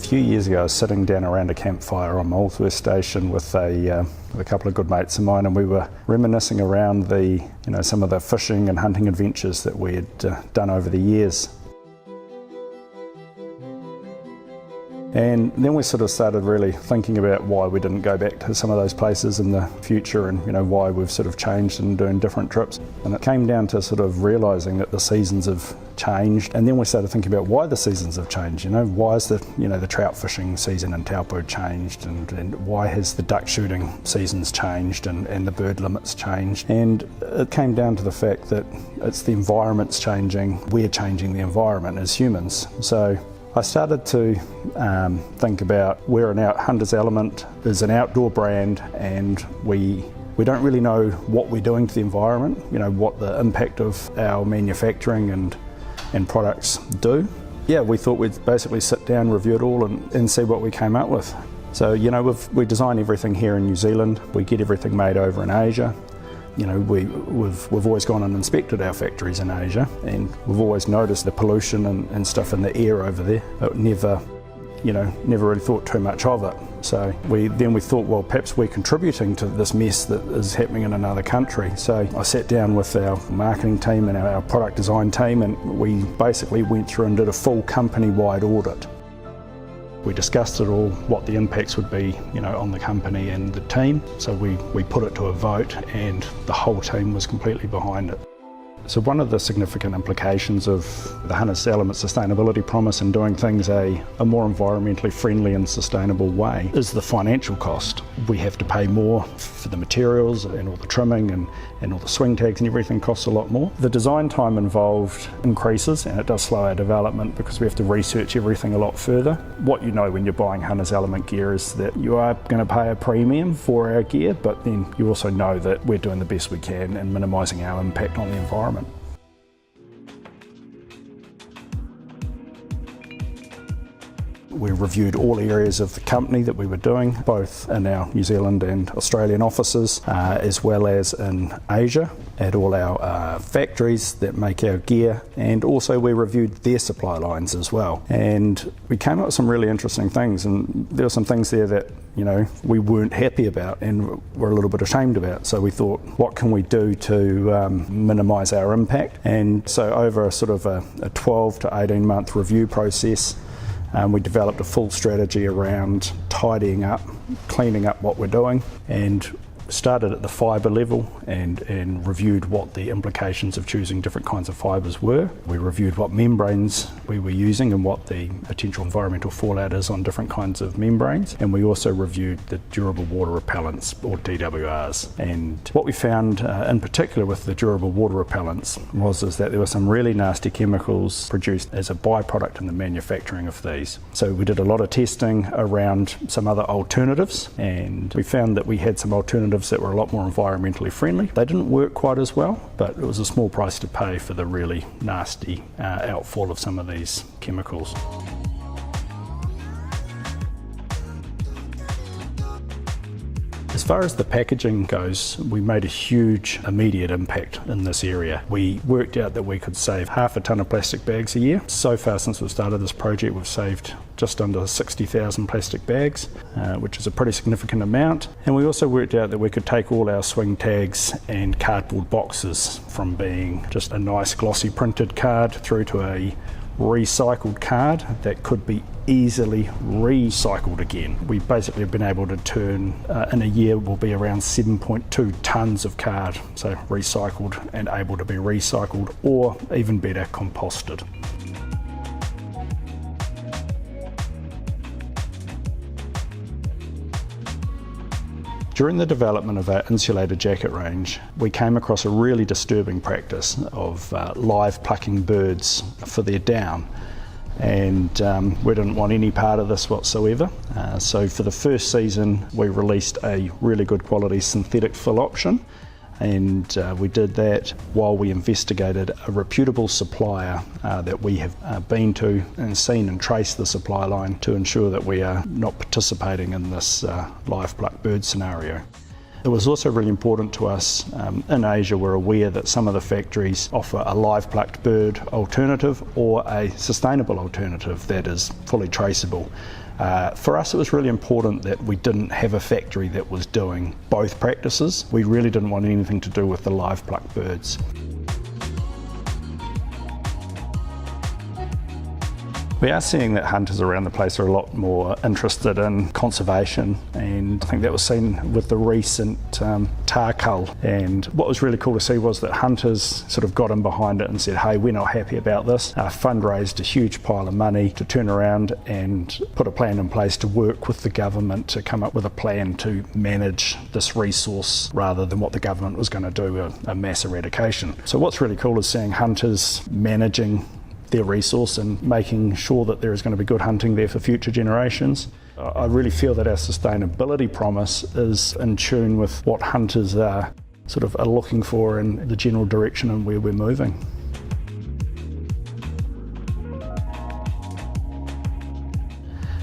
few years ago, I was sitting down around a campfire on Molesworth Station with a couple of good mates of mine, and we were reminiscing around some of the fishing and hunting adventures that we had done over the years. And then we sort of started really thinking about why we didn't go back to some of those places in the future, and why we've sort of changed and doing different trips. And it came down to sort of realising that the seasons have changed, and then we started thinking about why the seasons have changed. Why is the trout fishing season in Taupo changed, and why has the duck shooting seasons changed, and the bird limits changed? And it came down to the fact that it's the environment's changing, we're changing the environment as humans. So I started to think about Hunter's Element is an outdoor brand, and we don't really know what we're doing to the environment, what the impact of our manufacturing and products do. Yeah, we thought we'd basically sit down, review it all and see what we came up with. So, we design everything here in New Zealand, we get everything made over in Asia. We've always gone and inspected our factories in Asia, and we've always noticed the pollution and stuff in the air over there, but never really thought too much of it. So we thought, well, perhaps we're contributing to this mess that is happening in another country. So I sat down with our marketing team and our product design team, and we basically went through and did a full company-wide audit. We discussed it all, what the impacts would be, on the company and the team. So we put it to a vote, and the whole team was completely behind it. So one of the significant implications of the Hunter's Element Sustainability Promise and doing things a more environmentally friendly and sustainable way is the financial cost. We have to pay more for the materials, and all the trimming and all the swing tags and everything costs a lot more. The design time involved increases, and it does slow our development because we have to research everything a lot further. What you know when you're buying Hunter's Element gear is that you are going to pay a premium for our gear, but then you also know that we're doing the best we can and minimising our impact on the environment. We reviewed all areas of the company that we were doing, both in our New Zealand and Australian offices, as well as in Asia, at all our factories that make our gear, and also we reviewed their supply lines as well. And we came up with some really interesting things, and there were some things there that we weren't happy about and were a little bit ashamed about. So we thought, what can we do to minimise our impact? And so over a 12 to 18 month review process, we developed a full strategy around tidying up, cleaning up what we're doing, and started at the fibre level and reviewed what the implications of choosing different kinds of fibres were. We reviewed what membranes we were using and what the potential environmental fallout is on different kinds of membranes. And we also reviewed the durable water repellents, or DWRs. And what we found in particular with the durable water repellents was that there were some really nasty chemicals produced as a byproduct in the manufacturing of these. So we did a lot of testing around some other alternatives, and we found that we had some alternatives that were a lot more environmentally friendly. They didn't work quite as well, but it was a small price to pay for the really nasty outfall of some of these chemicals. As far as the packaging goes, we made a huge immediate impact in this area. We worked out that we could save 1/2 ton of plastic bags a year. So far since we started this project, we've saved just under 60,000 plastic bags, which is a pretty significant amount. And we also worked out that we could take all our swing tags and cardboard boxes from being just a nice glossy printed card through to a recycled card that could be easily recycled again. We basically have been able to turn, in a year will be around 7.2 tonnes of card, so recycled and able to be recycled, or even better, composted. During the development of our insulated jacket range, we came across a really disturbing practice of live plucking birds for their down. And we didn't want any part of this whatsoever. So for the first season, we released a really good quality synthetic fill option. And we did that while we investigated a reputable supplier that we have been to and seen and traced the supply line to ensure that we are not participating in this live pluck bird scenario. It was also really important to us in Asia. We're aware that some of the factories offer a live plucked bird alternative or a sustainable alternative that is fully traceable. For us, it was really important that we didn't have a factory that was doing both practices. We really didn't want anything to do with the live plucked birds. We are seeing that hunters around the place are a lot more interested in conservation, and I think that was seen with the recent tahr cull. And what was really cool to see was that hunters sort of got in behind it and said, hey, we're not happy about this. Fundraised a huge pile of money to turn around and put a plan in place to work with the government to come up with a plan to manage this resource rather than what the government was going to do, a mass eradication. So what's really cool is seeing hunters managing their resource and making sure that there is going to be good hunting there for future generations. I really feel that our sustainability promise is in tune with what hunters are looking for in the general direction and where we're moving.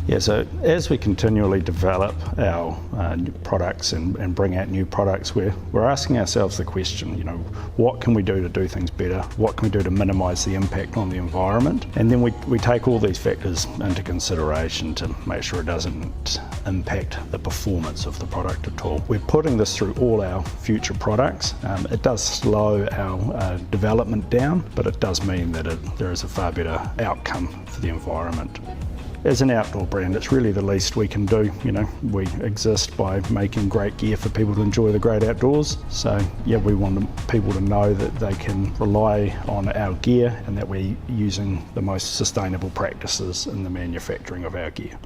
Yeah, so as we continually develop our new products and bring out new products, we're asking ourselves the question, what can we do to do things better? What can we do to minimise the impact on the environment? And then we take all these factors into consideration to make sure it doesn't impact the performance of the product at all. We're putting this through all our future products. It does slow our development down, but it does mean that there is a far better outcome for the environment. As an outdoor brand, it's really the least we can do. We exist by making great gear for people to enjoy the great outdoors. So yeah, we want people to know that they can rely on our gear and that we're using the most sustainable practices in the manufacturing of our gear.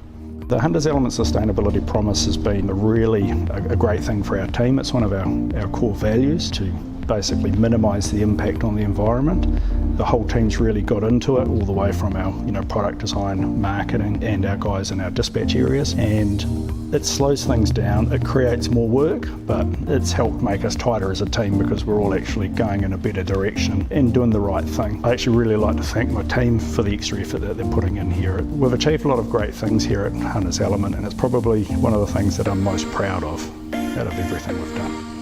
The Hunters Element Sustainability Promise has been a great thing for our team. It's one of our core values to basically minimise the impact on the environment. The whole team's really got into it, all the way from our product design, marketing, and our guys in our dispatch areas. And it slows things down, it creates more work, but it's helped make us tighter as a team because we're all actually going in a better direction and doing the right thing. I actually really like to thank my team for the extra effort that they're putting in here. We've achieved a lot of great things here at Hunters Element, and it's probably one of the things that I'm most proud of out of everything we've done.